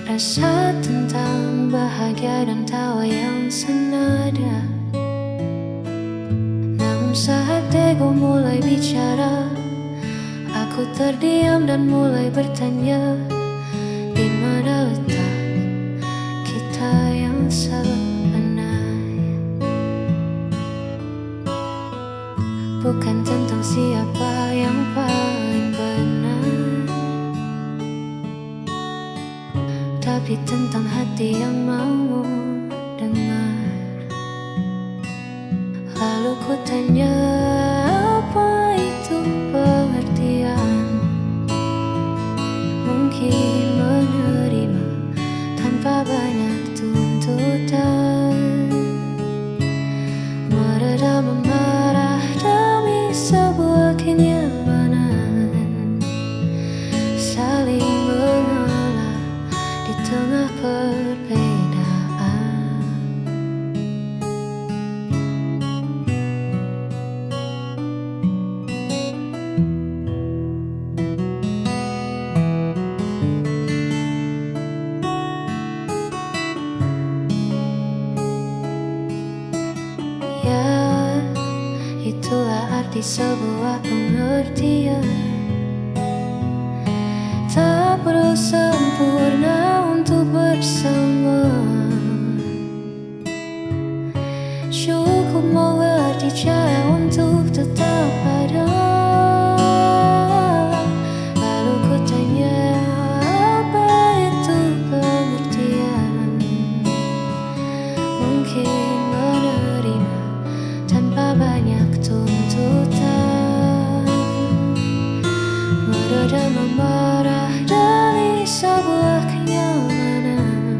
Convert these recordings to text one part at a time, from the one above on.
Rasa tentang bahagia dan tawa yang senada. Namun saat ego mulai bicara, aku terdiam dan mulai bertanya, di mana letak kita yang sebenarnya? Bukan tentang siapa yang paling benar, tapi tentang hati yang mau dengar. Lalu ku tanya, apa itu pengertian? Mungkin menerima tanpa banyak tuntutan, meredam amarah demi sebuah kenyamanan, saling mengalah di tengah perbedaan. Ya, itulah arti sebuah pengertian. Tak perlu sempurna untuk bersama, cukup mengerti cara untuk tetap ada. Lalu ku tanya, apa itu pengertian? Mungkin menerima tanpa banyak tuntutan, meredam amarah demi sebuah kenyamanan,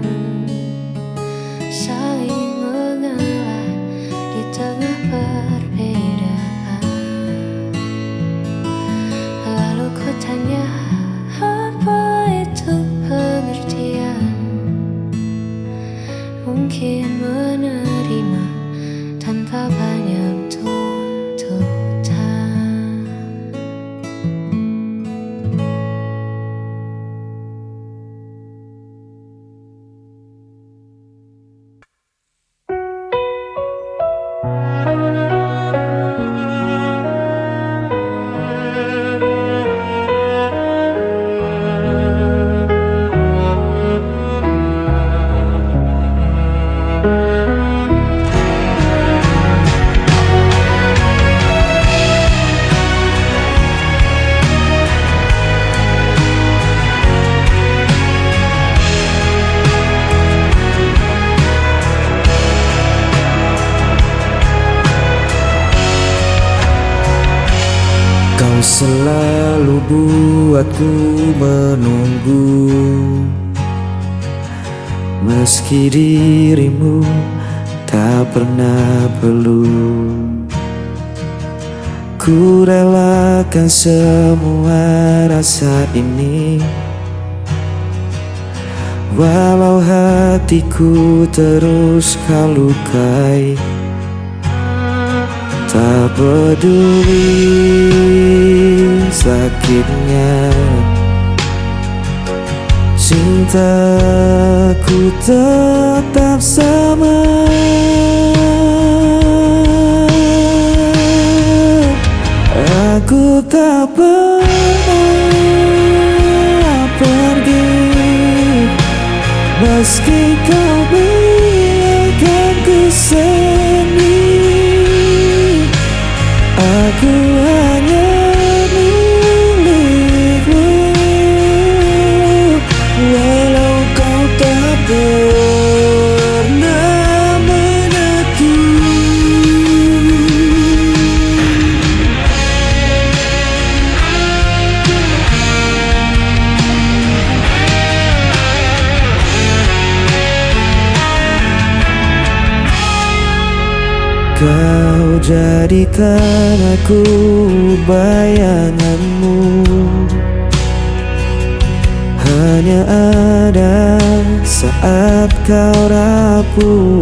selalu buatku menunggu, meski dirimu tak pernah perlu. Ku relakan semua rasa ini, walau hatiku terus kau lukai. Tak peduli sakitnya, cintaku tetap sama. Aku tak pernah pergi, meski kau biarkan ku sendiri. Aku hanya milikmu, walau kau tak pernah mengerti. Kau jadikan aku bayanganmu, hanya ada saat kau rapuh.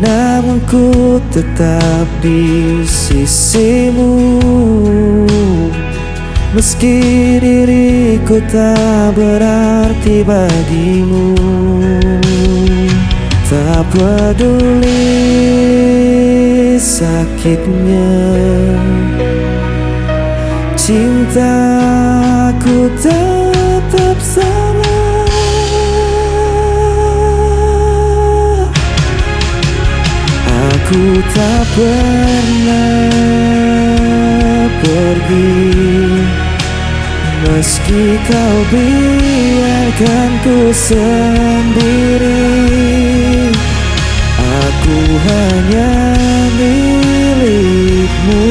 Namun ku tetap di sisimu, meski diriku tak berarti bagimu. Tak peduli sakitnya, cintaku tetap sama. Aku tak pernah pergi, meski kau biarkan ku sendiri. Aku hanya milikmu,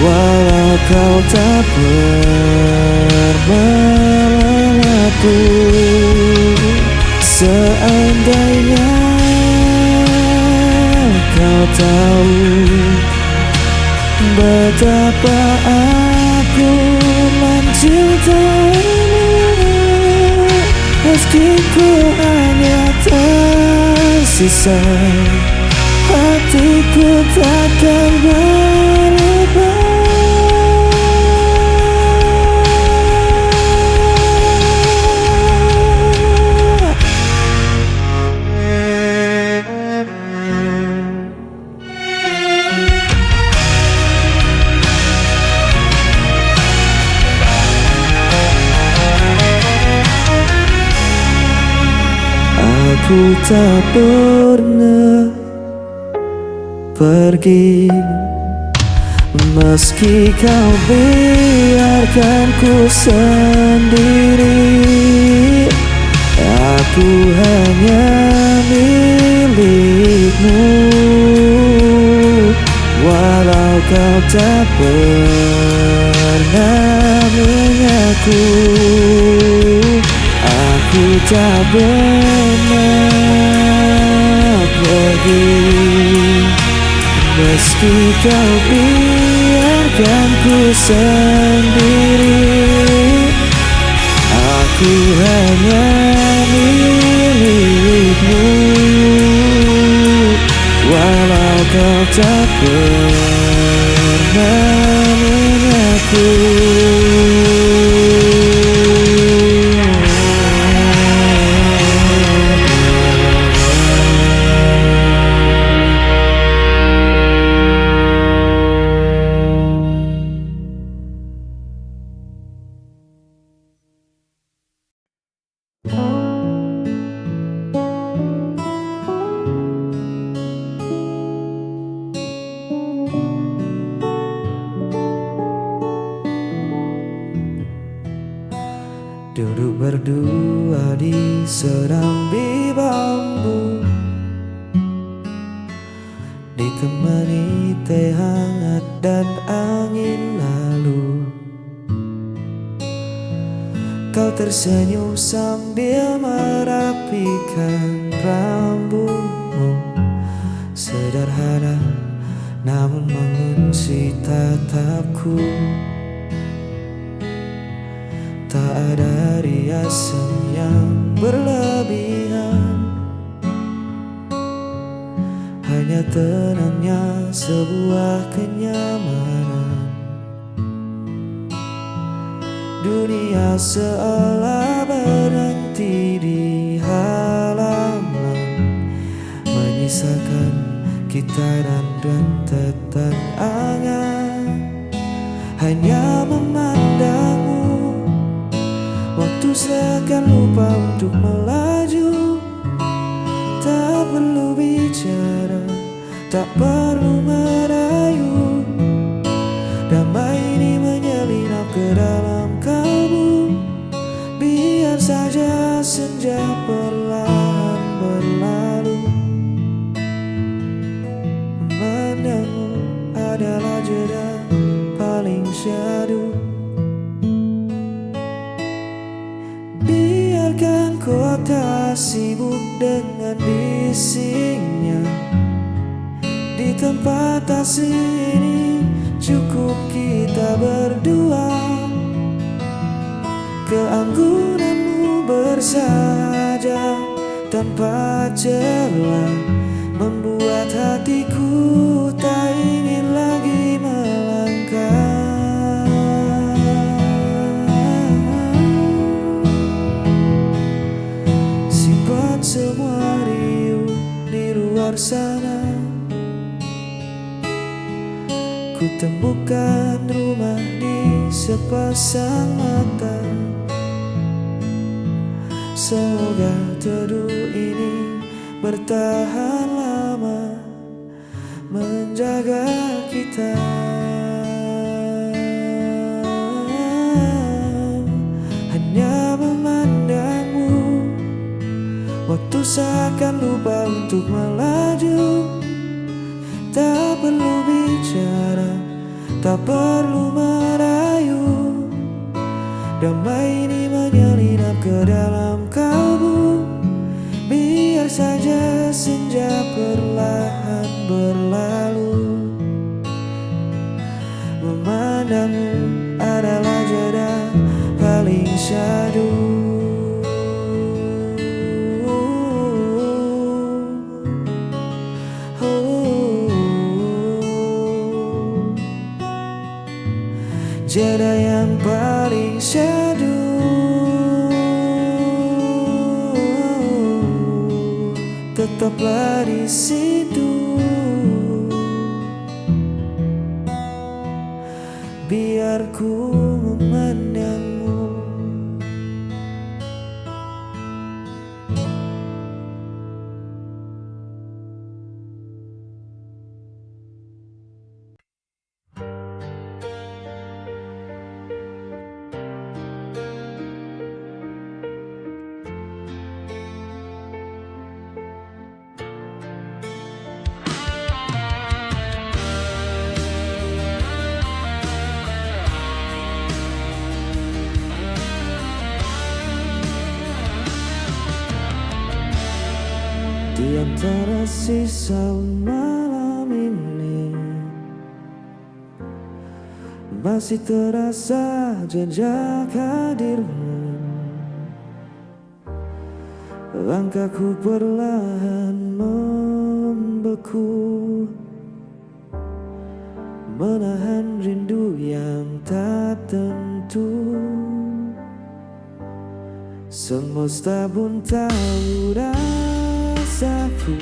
walau kau tak pernah mengaku. Seandainya kau tahu betapa aku mencintaimu, meski ku hanya tersisa, hatiku takkan berubah. Aku tak pernah pergi, meski kau biarkan ku sendiri. Aku hanya milikmu, walau kau tak pernah mengaku. Aku tak pernah pergi, meski kau biarkan ku sendiri. Aku hanya milikmu, walau kau tak pernah mengaku. Duduk berdua di serambi bambu, ditemani teh hangat dan angin lalu. Kau tersenyum sambil merapikan rambutmu, sederhana namun mengunci tatapku. Tak ada riasan yang berlebihan, hanya tenangnya sebuah kenyamanan. Dunia seolah berhenti di halaman, menyisakan kita dan rentetan angan. Hanya memandangmu, waktu seakan lupa untuk melaju. Tak perlu bicara, tak perlu merayu. Damai ini menyelinap ke dalam kalbu. Biar saja senja perlahan berlalu. Memandangmu adalah jeda paling syahdu. Biarkan kota sibuk dengan bisingnya. Di tempat asing ini cukup kita berdua. Keanggunanmu bersahaja tanpa celah membuat hatiku tak ingin lagi melangkah. Simpan semua riuh di luar sana. Ku temukan rumah di sepasang mata. Semoga teduh ini bertahan lama, menjaga kita. Hanya memandangmu, waktu seakan lupa untuk melaju. Tak perlu bicara, tak perlu merayu. Damai ini menyelinap ke dalam kalbu. Biar saja senja perlahan berlalu. Memandangmu adalah jeda paling syahdu. Jeda yang paling syahdu. Tetaplah di situ. Biar ku memandangmu. Di antara sisa malam ini masih terasa jejak hadirmu. Langkahku perlahan membeku, menahan rindu yang tak tentu. Semesta pun tahu rasaku,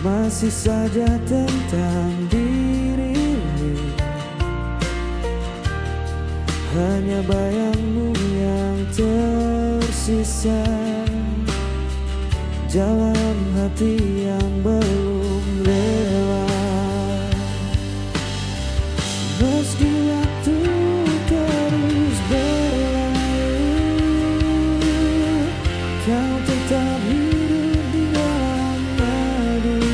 masih saja tentang dirimu. Hanya bayangmu yang tersisa, jalan hati yang belum rela. Meski waktu terus berlalu, kau tetap hidup di dalam nadi.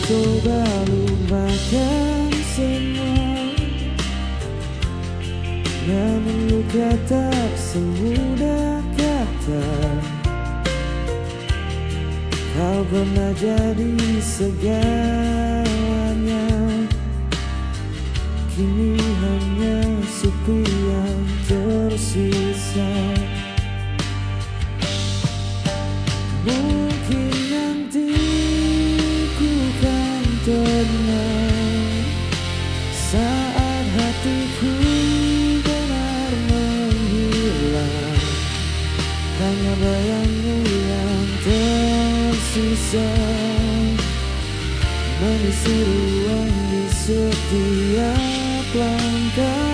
coba lupakan semua, namun luka tak semudah kata. Kau pernah jadi segalanya, kini hanya sepi yang tersisa. Mungkin nanti ku kan tenang saat hatiku benar menghilang, hanya bayangmu yang tersisa mengisi ruang di setiap langkah.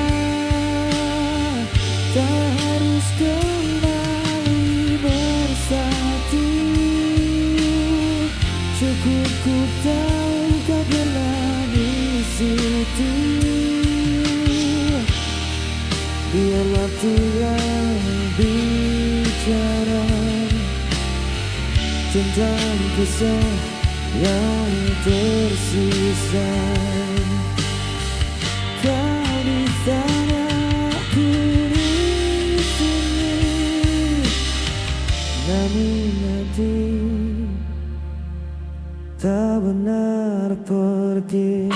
Tak harus kembali bersatu, cukup ku tahu kau pernah di situ. Biar waktu yang bicara tentang kisah yang tersisa. Kau di sana, aku di sini, namun hati tak benar pergi.